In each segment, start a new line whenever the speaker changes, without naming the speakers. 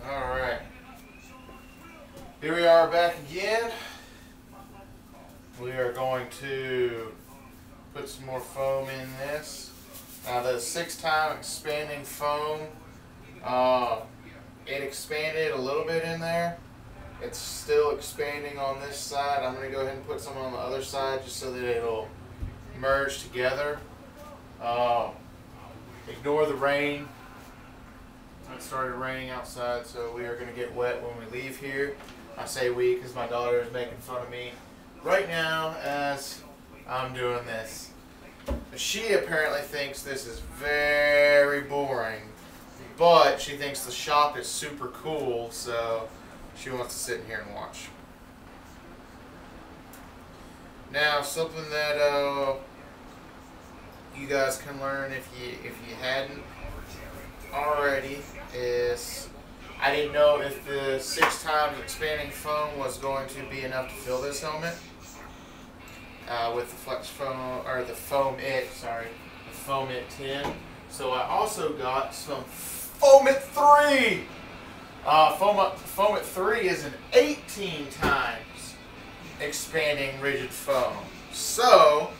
Alright. Here we are back again. We are going to put some more foam in this. Now the 6-time expanding foam, it expanded a little bit in there. It's still expanding on this side. I'm going to go ahead and put some on the other side just so that it'll merge together. Ignore the rain. It started raining outside, so we are going to get wet when we leave here. I say we because my daughter is making fun of me right now as I'm doing this. She apparently thinks this is very boring, but she thinks the shop is super cool, so she wants to sit in here and watch. Now, something that you guys can learn if you hadn't already is I didn't know if the 6 times expanding foam was going to be enough to fill this helmet with the flex foam or the foam it 10. So I also got some foam it 3. Foam it 3 is an 18 times expanding rigid foam. So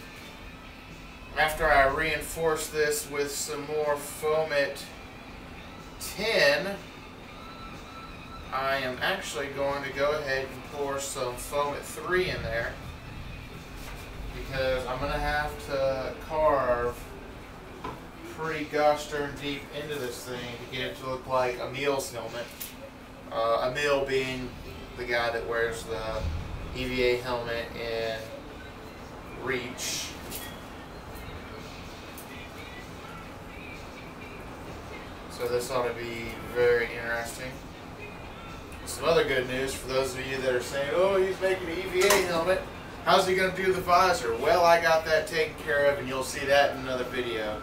after I reinforce this with some more foam it 10, I am actually going to go ahead and pour some foam it 3 in there because I'm going to have to carve pretty gosh darn deep into this thing to get it to look like Emil's helmet. Emil being the guy that wears the EVA helmet in Reach. So this ought to be very interesting. Some other good news for those of you that are saying, oh, he's making an EVA helmet. How's he going to do the visor? Well, I got that taken care of, and you'll see that in another video.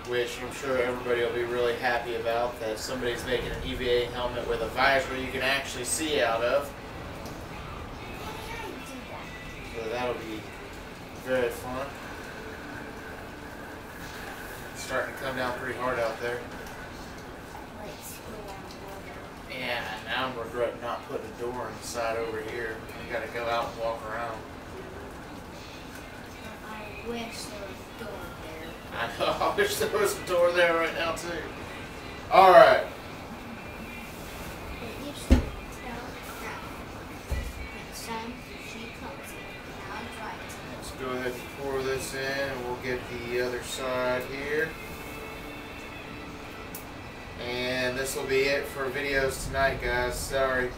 Which I'm sure everybody will be really happy about, that somebody's making an EVA helmet with a visor you can actually see out of. So that'll be very fun. It's starting to come down pretty hard out there. And now I'm regretting not putting a door on the side over here. You gotta go out and walk around.
I wish there was a door there.
I know, I wish there was a door there right now too. Alright. Let's go ahead and pour this in and we'll get the other side here. And this will be it for videos tonight, guys. Sorry.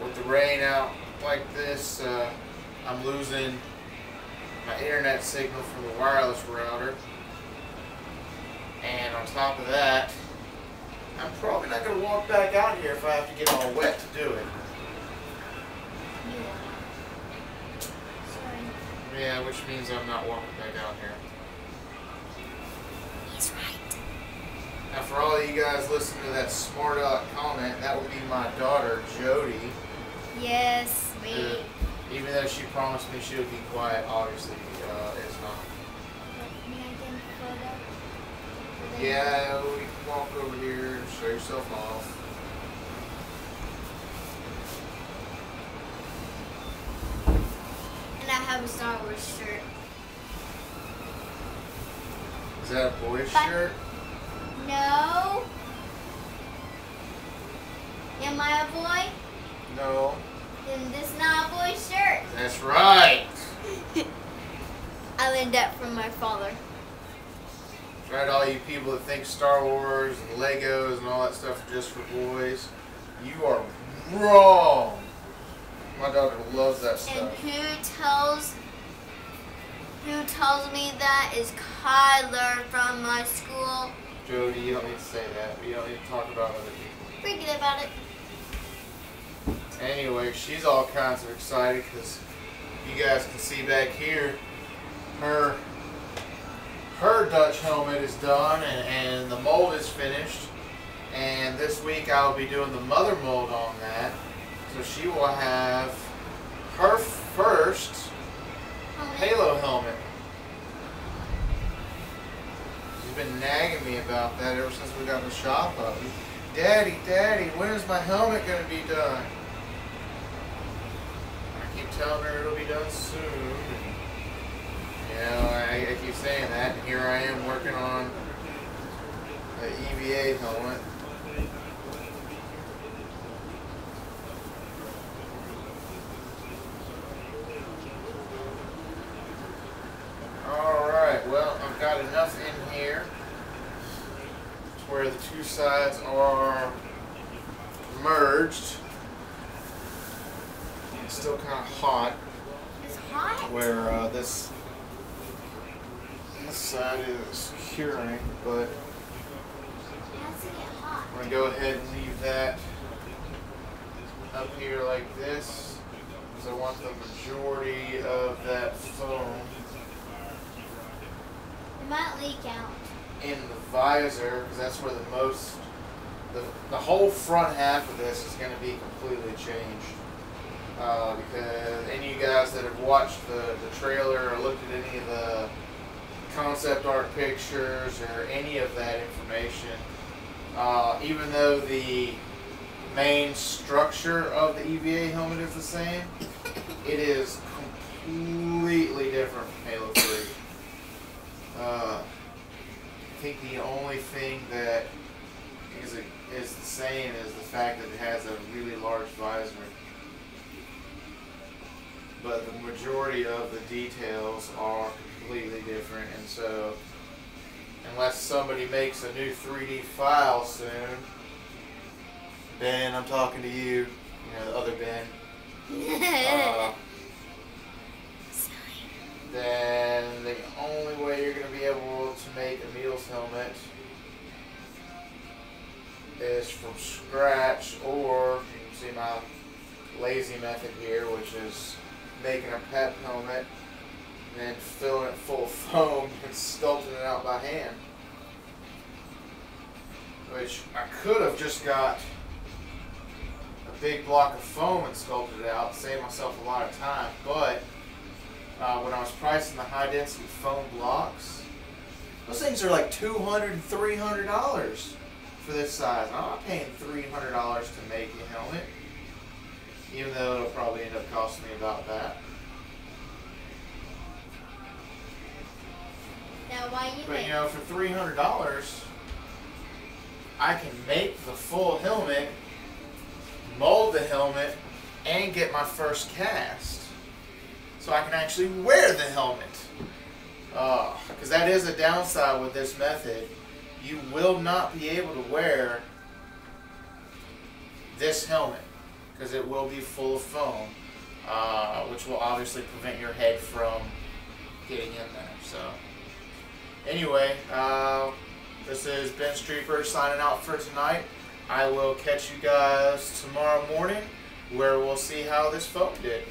With the rain out like this, I'm losing my internet signal from the wireless router. And on top of that, I'm probably not going to walk back out here if I have to get all wet to do it. Yeah, which means I'm not walking back out here.
He's right.
Now, for all of you guys listening to that smart aleck comment, that would be my daughter, Jody.
Yes, me.
Even though she promised me she would be quiet, obviously it's not.
May I get a photo?
Yeah, we can walk over here and show yourself off.
And I have a Star Wars shirt.
Is that a boy's shirt?
No. Am I a boy?
No.
Then this is not a boy's shirt.
That's right.
I learned that from my father.
That's right, all you people that think Star Wars and Legos and all that stuff are just for boys. You are wrong. My daughter loves that stuff.
And who tells me that is Kyler from my school.
Jody, you don't need to say that. We don't need to talk about other people.
Forget about it.
Anyway, she's all kinds of excited because you guys can see back here, her Dutch helmet is done and the mold is finished. And this week I'll be doing the mother mold on that. So she will have her first Halo helmet been nagging me about that ever since we got the shop up. Daddy, when is my helmet going to be done? I keep telling her it'll be done soon. And, I keep saying that, and here I am working on the EVA helmet. Alright, well, I've got enough in here to where the two sides are merged. It's still kind of hot.
It's hot?
Where this side is curing, but
It has to get hot.
I'm going to go ahead and leave that up here like this, because I want the majority of that foam
It might leak out.
in the visor, because that's where the whole front half of this is going to be completely changed. Because any of you guys that have watched the trailer or looked at any of the concept art pictures or any of that information, even though the main structure of the EVA helmet is the same, it is completely different from Halo 3. I think the only thing that is the same is the fact that it has a really large visor. But the majority of the details are completely different, and so unless somebody makes a new 3D file soon, Ben, I'm talking to you, the other Ben, then the only way you're going to be able to make Emil's helmet is from scratch, or you can see my lazy method here, which is making a pep helmet and then filling it full of foam and sculpting it out by hand. Which I could have just got a big block of foam and sculpted it out, save myself a lot of time, but when I was pricing the high density foam blocks, those things are like $200 and $300 for this size. I'm not paying $300 to make a helmet, even though it'll probably end up costing me about that.
Now, why you
But for $300, I can make the full helmet, mold the helmet, and get my first cast. So I can actually wear the helmet. Because that is a downside with this method. You will not be able to wear this helmet, because it will be full of foam, which will obviously prevent your head from getting in there. So, anyway, this is Ben Streeper signing out for tonight. I will catch you guys tomorrow morning, where we'll see how this foam did.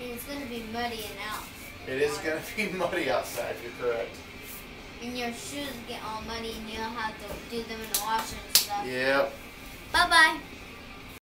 And it's going to be muddy and out.
It is going to be muddy outside, you're correct.
And your shoes get all muddy and you'll have to do them in the washer and stuff.
Yep.
Bye-bye.